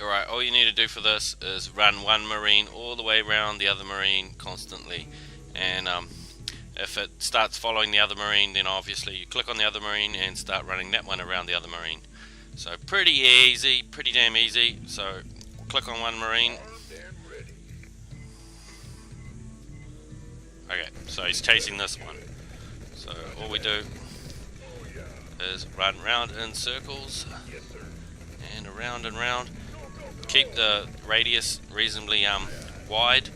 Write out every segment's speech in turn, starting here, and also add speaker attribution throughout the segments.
Speaker 1: Alright, all you need to do for this is run one marine all the way around the other marine constantly, and if it starts following the other marine, then obviously you click on the other marine and start running that one around the other marine. So pretty easy, pretty damn easy. So click on one marine. Okay, so he's chasing this one. So all we do is run round in circles and around and round. Keep the radius reasonably wide,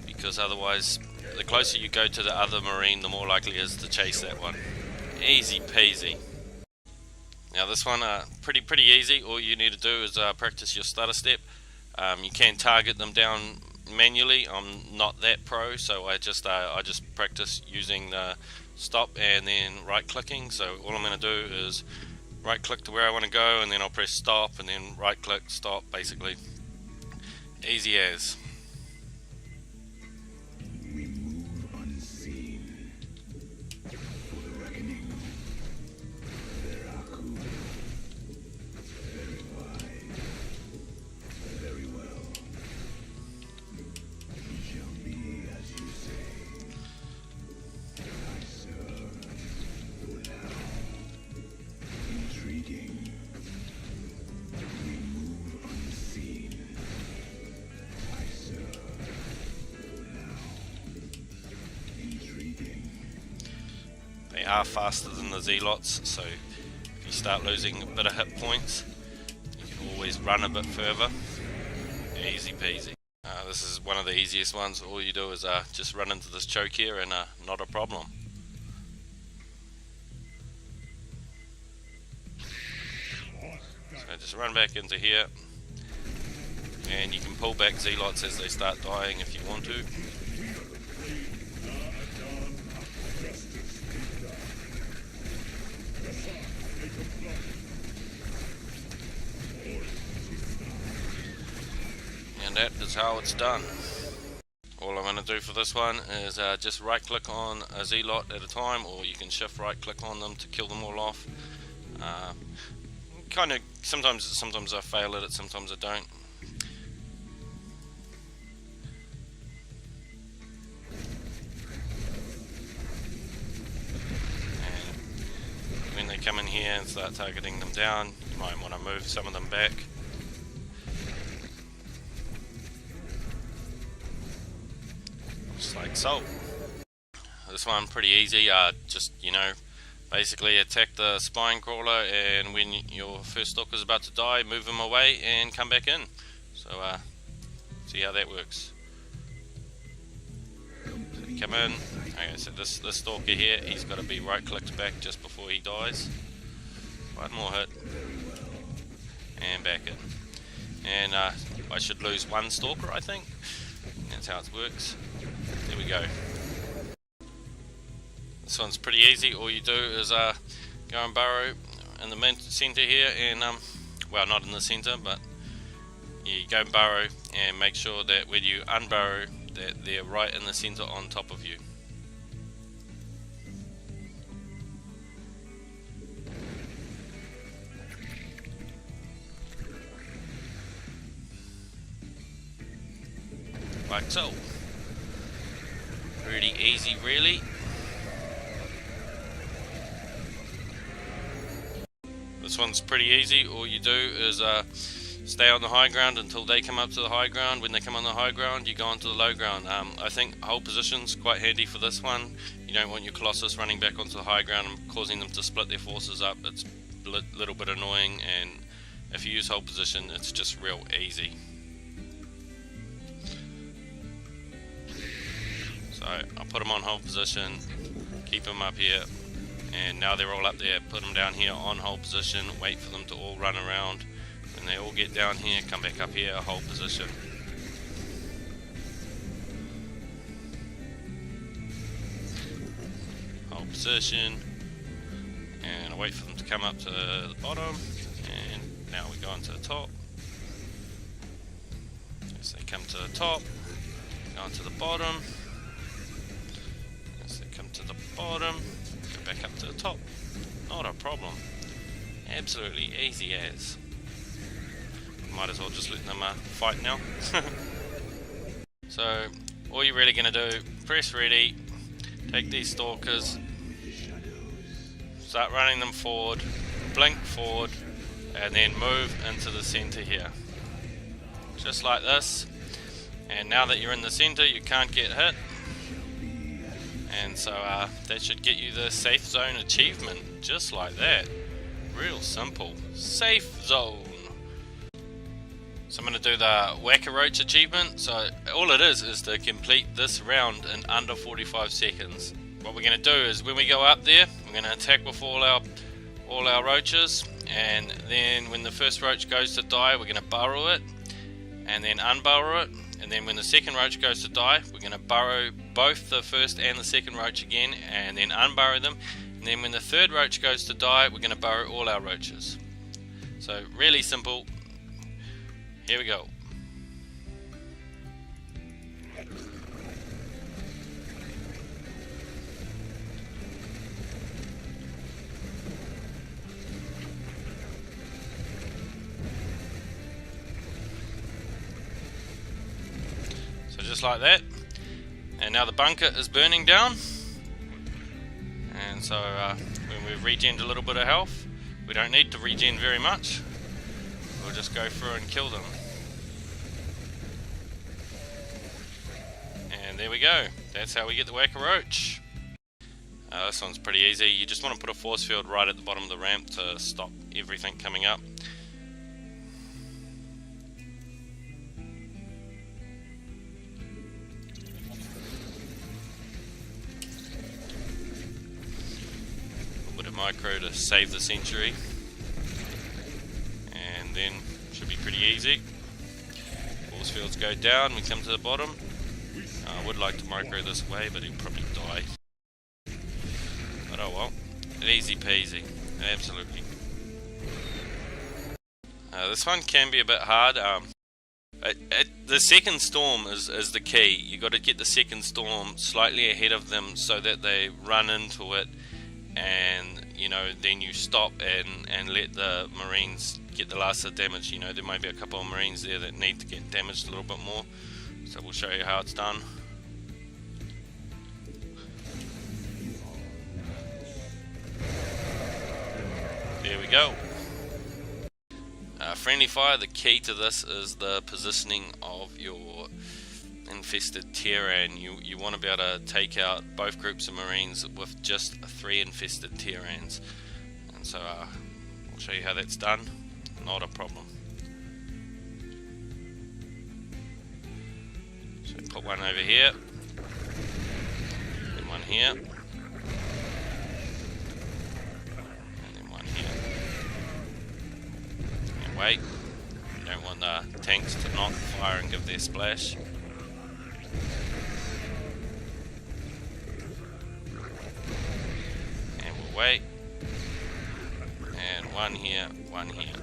Speaker 1: because otherwise the closer you go to the other marine, the more likely it is to chase that one. Easy peasy. Now this one, pretty easy. All you need to do is practice your stutter step. You can target them down manually. I'm not that pro, so I just practice using the stop and then right clicking. So all I'm going to do is right click to where I want to go, and then I'll press stop and then right click, stop, basically. Easy as.
Speaker 2: We move unseen for the reckoning. Veraku. Very wide. Very well. It shall be as you say. I serve for now. Intriguing. We move unseen. I serve for now. Intriguing.
Speaker 1: They are faster than the Zealots, so if you start losing a bit of hit points, you can always run a bit further. Easy peasy. This is one of the easiest ones. All you do is just run into this choke here, and not a problem. So just run back into here, and you can pull back Zealots as they start dying if you want to. And that is how it's done. All I'm going to do for this one is just right click on a Zealot at a time, or you can shift right click on them to kill them all off. Kind of sometimes I fail at it, sometimes I don't. And when they come in here and start targeting them down, you might want to move some of them back. Just like so. This one pretty easy. Just, you know, basically attack the spine crawler, and when your first stalker is about to die, move him away and come back in. So see how that works. Come in. Okay, so this stalker here, he's got to be right clicked back just before he dies. One more hit and back in. And I should lose one stalker, I think. That's how it works. There we go. This one's pretty easy. All you do is go and burrow in the center here, and well, not in the center, but you go and burrow and make sure that when you unburrow that they're right in the center on top of you. Like so. Pretty easy, really. This one's pretty easy. All you do is stay on the high ground until they come up to the high ground. When they come on the high ground, you go onto the low ground. I think hold position's quite handy for this one. You don't want your Colossus running back onto the high ground and causing them to split their forces up. It's a little bit annoying, and if you use hold position, it's just real easy. So I'll put them on hold position, keep them up here, and now they're all up there. Put them down here on hold position, wait for them to all run around. When they all get down here, come back up here, hold position. Hold position, and I wait for them to come up to the bottom, and now we go onto the top. As they come to the top, go onto the bottom. As they come to the bottom, go back up to the top. Not a problem. Absolutely easy as. might as well just let them fight now. So all you're really going to do, press ready, take these stalkers, start running them forward, blink forward, and then move into the center here. Just like this. And now that you're in the center, you can't get hit. And so that should get you the safe zone achievement, just like that. Real simple. Safe zone. So I'm going to do the Whacker Roach achievement. So all it is to complete this round in under 45 seconds. What we're going to do is when we go up there, we're going to attack with all our roaches, and then when the first roach goes to die, we're going to burrow it, and then unburrow it, and then when the second roach goes to die, we're going to burrow both the first and the second roach again, and then unburrow them, and then when the third roach goes to die, we're going to burrow all our roaches. So really simple. Here we go. So just like that. And now the bunker is burning down. And so when we've regened a little bit of health, we don't need to regen very much. We'll just go through and kill them. And there we go. That's how we get the Whacker Roach. This one's pretty easy. You just want to put a force field right at the bottom of the ramp to stop everything coming up. A bit of micro to save the century. And then should be pretty easy. Force fields go down, we come to the bottom. I would like to micro this way, but he'll probably die. But oh well, easy peasy, absolutely. This one can be a bit hard. The second storm is the key. You got to get the second storm slightly ahead of them so that they run into it, and you know, then you stop and let the Marines get the last of the damage. You know, there might be a couple of Marines there that need to get damaged a little bit more, so we'll show you how it's done. There we go. Friendly fire, the key to this is the positioning of your infested Terran. You want to be able to take out both groups of Marines with just 3 infested Terrans. And so I'll show you how that's done. Not a problem. So put one over here, and one here, and then one here. And wait, you don't want the tanks to not fire and give their splash. And we'll wait. And one here, one here.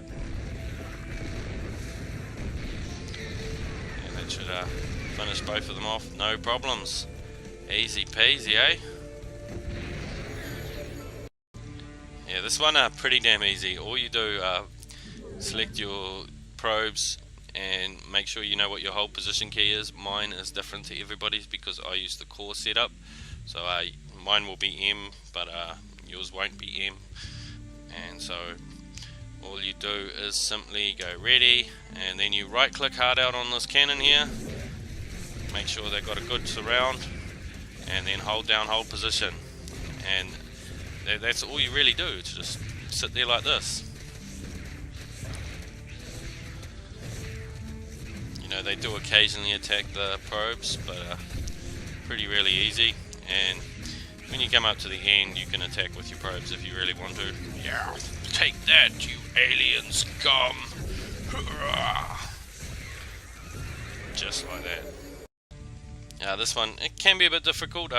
Speaker 1: And that should finish both of them off, no problems. Easy peasy, eh? Yeah, this one pretty damn easy. All you do, select your probes and make sure you know what your hold position key is. Mine is different to everybody's because I use the core setup. So mine will be M, but yours won't be M. And so all you do is simply go ready, and then you right click hard out on this cannon here, make sure they've got a good surround, and then hold down hold position, and that's all you really do. It's just sit there like this. You know, they do occasionally attack the probes, but pretty really easy. And when you come up to the end, you can attack with your probes if you really want to. Yeah, take that, you alien scum! Hurrah! Just like that. This one, it can be a bit difficult.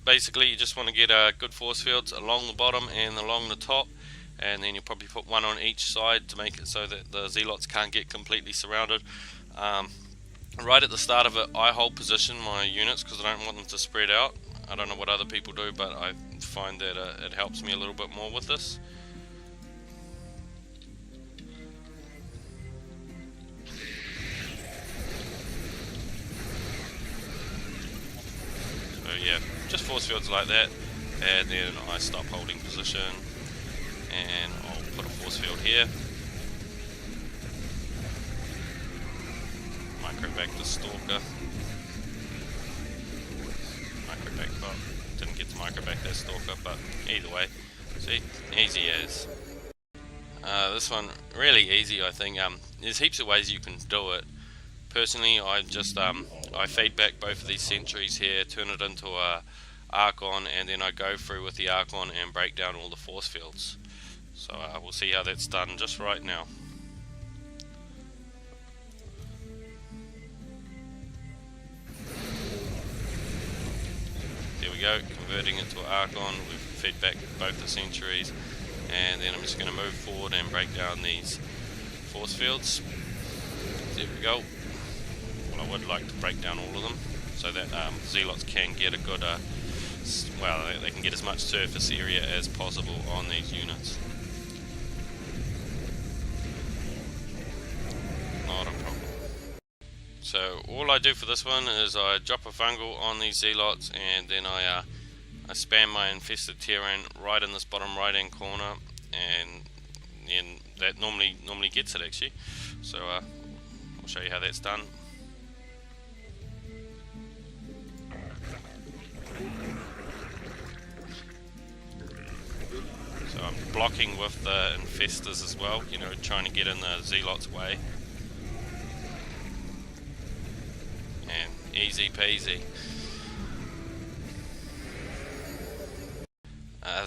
Speaker 1: Basically, you just want to get good force fields along the bottom and along the top, and then you probably put one on each side to make it so that the zealots can't get completely surrounded. Right at the start of it, I hold position my units because I don't want them to spread out. I don't know what other people do, but I find that it helps me a little bit more with this. just force fields like that, and then I stop holding position, and I'll put a force field here. Micro back the Stalker. Micro back, well, didn't get to micro back that Stalker, but either way, see, easy as. This one really easy, I think. There's heaps of ways you can do it. Personally, I just I feed back both of these sentries here, turn it into a Archon, and then I go through with the Archon and break down all the force fields. So we'll see how that's done just right now. There we go, converting it to an Archon. We've fed back both the sentries, and then I'm just going to move forward and break down these force fields. There we go. Well, I would like to break down all of them so that Zealots can get a good, well, they can get as much surface area as possible on these units. Not a problem. So all I do for this one is I drop a fungal on these Zealots, and then I spam my infested terrain right in this bottom right hand corner, and that normally gets it actually. So I'll show you how that's done. So I'm blocking with the infestors as well, you know, trying to get in the Zealot's way. And easy peasy.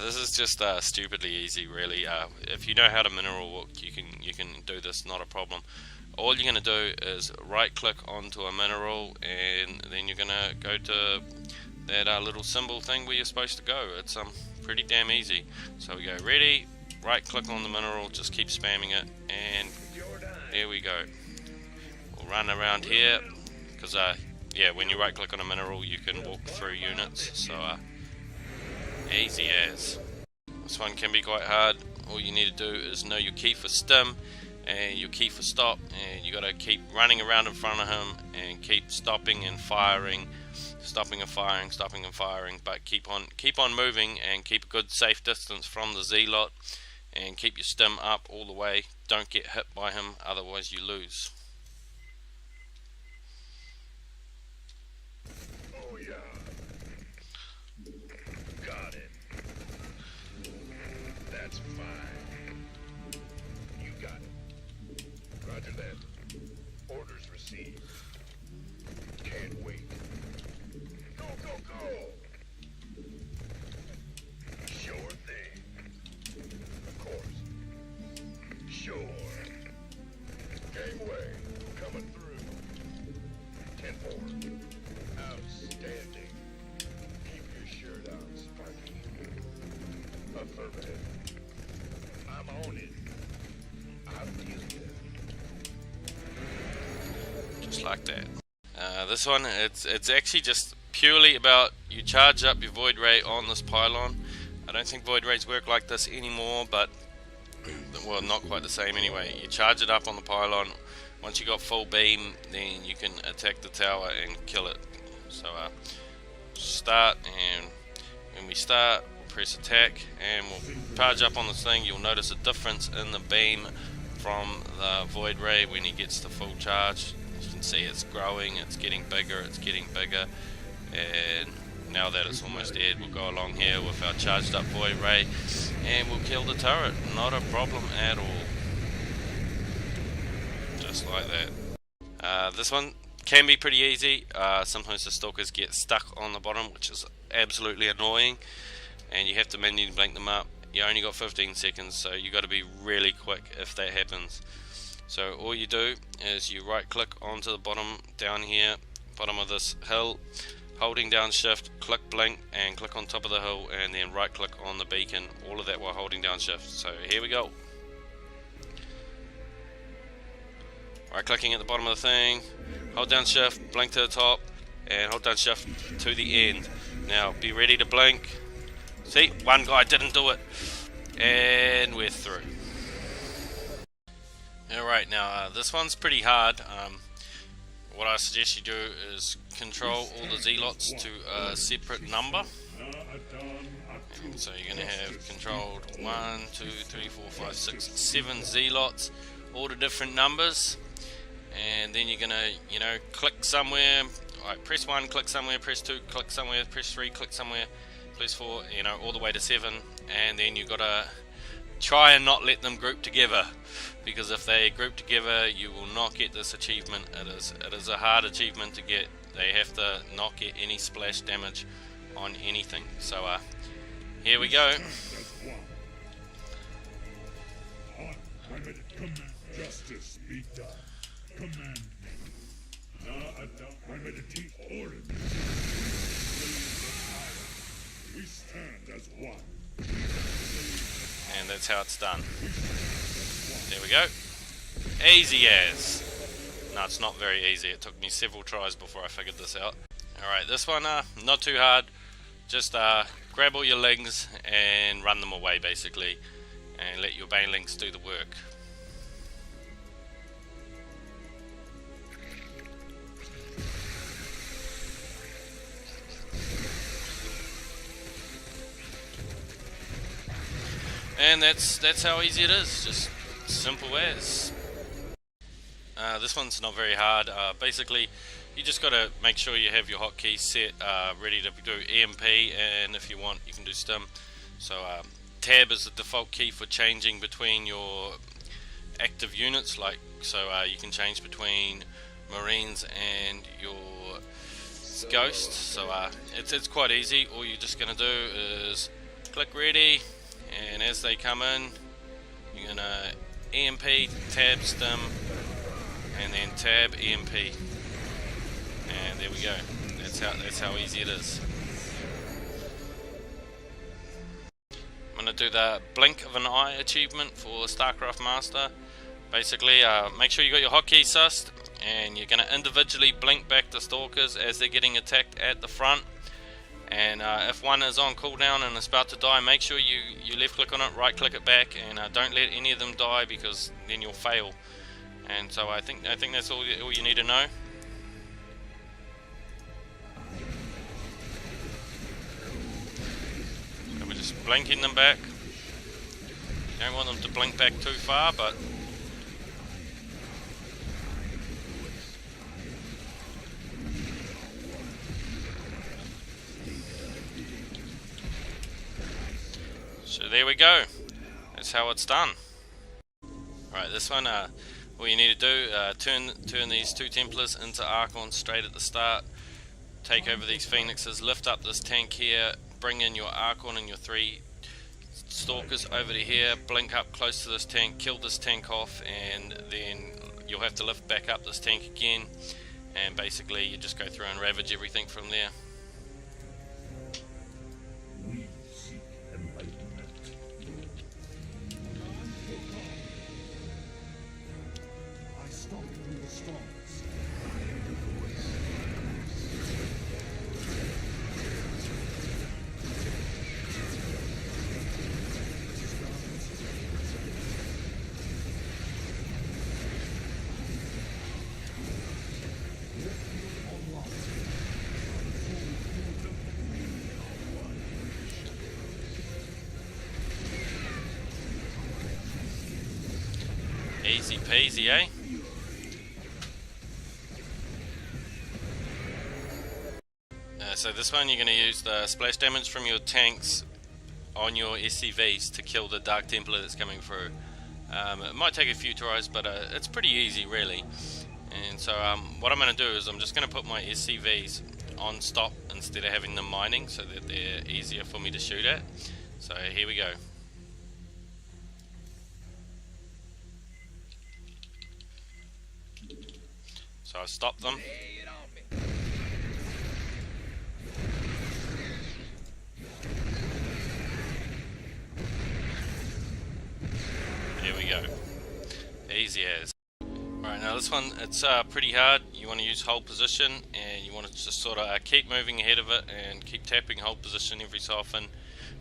Speaker 1: This is just stupidly easy, really. If you know how to mineral walk, you can do this, not a problem. All you're going to do is right click onto a mineral, and then you're going to go to that little symbol thing where you're supposed to go. It's pretty damn easy. So we go ready, right click on the mineral, just keep spamming it, and there we go. We'll run around here because yeah, when you right click on a mineral you can walk through units, so easy as. This one can be quite hard. All you need to do is know your key for stim and your key for stop, and you got to keep running around in front of him and keep stopping and firing, stopping and firing, stopping and firing, but keep on moving and keep a good safe distance from the Zealot, and keep your stim up all the way. Don't get hit by him, otherwise you lose.
Speaker 2: Oh yeah. Got it. That's fine. You got it. Roger that. Orders received. Can't wait. Go, go, go! Sure thing. Of course. Sure. Gangway. Coming through. 10-4. Outstanding. Keep your shirt on, Sparky. Affirmative. I'm on it. I feel you.
Speaker 1: Just like that. This one, it's actually just purely about you charge up your Void Ray on this pylon. I don't think Void Rays work like this anymore, but well, not quite the same anyway. You charge it up on the pylon. Once you got full beam, then you can attack the tower and kill it. So start, and when we start, we'll press attack and we'll charge up on this thing. You'll notice a difference in the beam from the Void Ray when he gets to full charge. You can see it's growing, it's getting bigger, and now that it's almost dead, we'll go along here with our charged up Void Ray and we'll kill the turret. Not a problem at all. Just like that. This one can be pretty easy. Sometimes the stalkers get stuck on the bottom, which is absolutely annoying, and you have to manually blank them up. You only got 15 seconds, so you got to be really quick if that happens. So all you do is you right click onto the bottom down here, bottom of this hill, holding down shift, click blink, and click on top of the hill, and then right click on the beacon, all of that while holding down shift. So here we go. Right clicking at the bottom of the thing, hold down shift, blink to the top, and hold down shift to the end. Now be ready to blink. See, one guy didn't do it, and we're through. Alright, now this one's pretty hard. what I suggest you do is control all the Z-lots to a separate number. And so you're going to have controlled 1, 2, 3, 4, 5, 6, 7 Z-lots, all the different numbers, and then you're going to, you know, click somewhere. Alright, press 1, click somewhere, press 2, click somewhere, press 3, click somewhere, press 4, you know, all the way to 7, and then you've got to try and not let them group together, because if they group together you will not get this achievement. It is a hard achievement to get. They have to not get any splash damage on anything. So here we go.
Speaker 2: Justice be done. Command me. We stand as one.
Speaker 1: And that's how it's done. There we go. Easy as. No, it's not very easy. It took me several tries before I figured this out. Alright, this one, not too hard. Just grab all your lings and run them away, basically. And let your banelings do the work. And that's how easy it is, just simple as. This one's not very hard. Basically, you just got to make sure you have your hotkeys set, ready to do EMP, and if you want, you can do stim. So tab is the default key for changing between your active units, like so you can change between Marines and your Ghost. So it's quite easy. All you're just going to do is click ready. And as they come in, you're gonna EMP, tab, stim, and then tab, EMP, and there we go. That's how easy it is. I'm gonna do the blink of an eye achievement for STARCRAFT Master. Basically, make sure you got your hotkeys sussed, and you're gonna individually blink back the stalkers as they're getting attacked at the front. And if one is on cooldown and is about to die, make sure you left click on it, right click it back, and don't let any of them die, because then you'll fail. And so I think that's all you need to know. So we're just blinking them back. You don't want them to blink back too far, but so there we go. That's how it's done. Alright, this one, all you need to do, turn these 2 Templars into Archons straight at the start. Take over these Phoenixes, lift up this tank here, bring in your Archon and your 3 Stalkers over to here, blink up close to this tank, kill this tank off, and then you'll have to lift back up this tank again, and basically you just go through and ravage everything from there. Easy peasy, eh? So this one you're going to use the splash damage from your tanks on your SCVs to kill the Dark Templar that's coming through. It might take a few tries, but it's pretty easy really. And so what I'm going to do is I'm just going to put my SCVs on stop instead of having them mining, so that they're easier for me to shoot at. So here we go. So I stopped them. There we go. Easy as. Alright, now this one, it's pretty hard. You want to use hold position, and you want to just sort of keep moving ahead of it and keep tapping hold position every so often.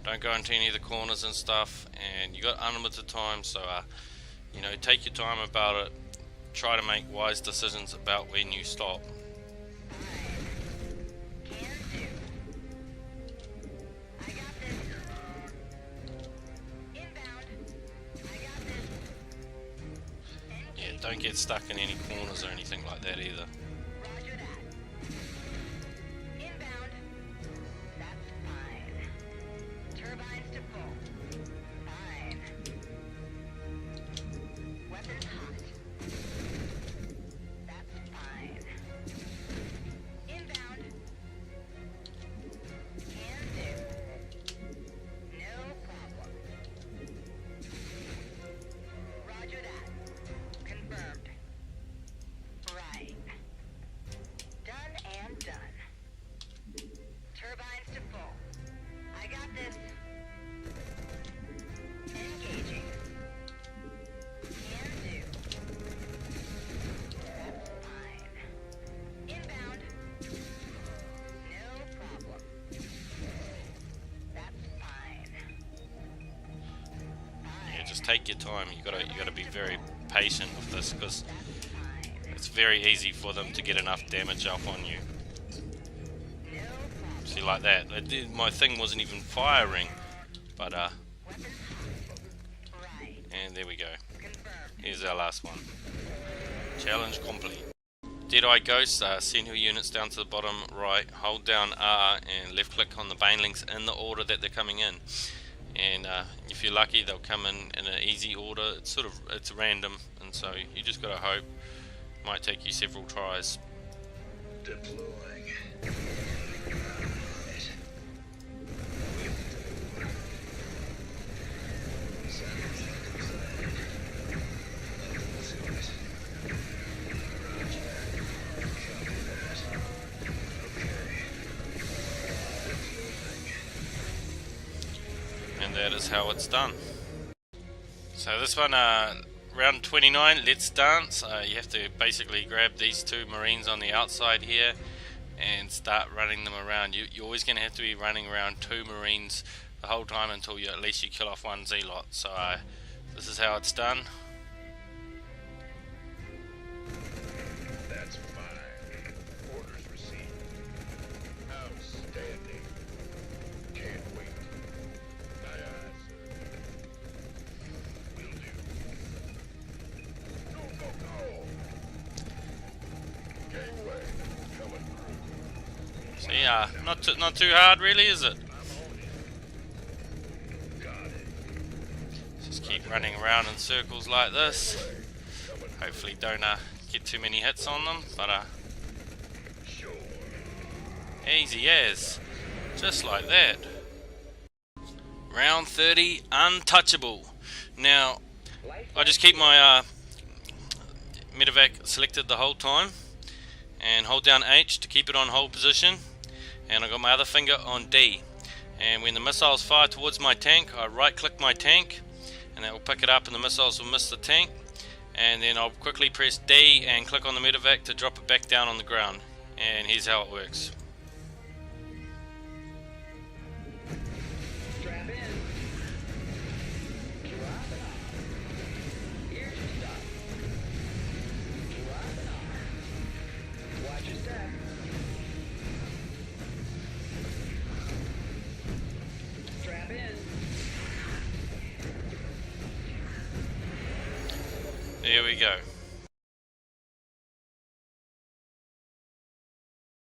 Speaker 1: Don't go into any of the corners and stuff, and you got unlimited time, so you know, take your time about it. try to make wise decisions about when you stop. Yeah, don't get stuck in any corners or anything like that either. Take your time. You gotta be very patient with this, because it's very easy for them to get enough damage up on you. See, like that. My thing wasn't even firing, but and there we go. Here's our last one. Challenge complete. Dead-Eye Ghost, send your units down to the bottom right, hold down R and left click on the banelings in the order that they're coming in. And if you're lucky, they'll come in an easy order. It's random, and so you just gotta hope. It might take you several tries.
Speaker 2: Deploying.
Speaker 1: And that is how it's done. So this one, round 29, let's dance. You have to basically grab these two Marines on the outside here and start running them around. You're always going to have to be running around two Marines the whole time until at least you kill off one Zealot. So this is how it's done.
Speaker 2: That's fine. Orders received. Outstanding. Can't wait. Aye, aye, sir. Will do. Go, go, go! Gangway coming through.
Speaker 1: See, not too hard really, is it?
Speaker 2: I'm on it. Got it.
Speaker 1: Just keep running around in circles like this. Hopefully don't get too many hits on them, but
Speaker 2: Sure.
Speaker 1: easy as. Just like that. Round 30, untouchable. Now, I just keep my medevac selected the whole time, and hold down H to keep it on hold position, and I got my other finger on D. And when the missiles fire towards my tank, I right click my tank, and that will pick it up and the missiles will miss the tank. And then I'll quickly press D and click on the medevac to drop it back down on the ground. And here's how it works.
Speaker 3: Strap in. Drop it off. Here's your stuff. Drop it off. Watch your step. Strap in.
Speaker 1: There we go.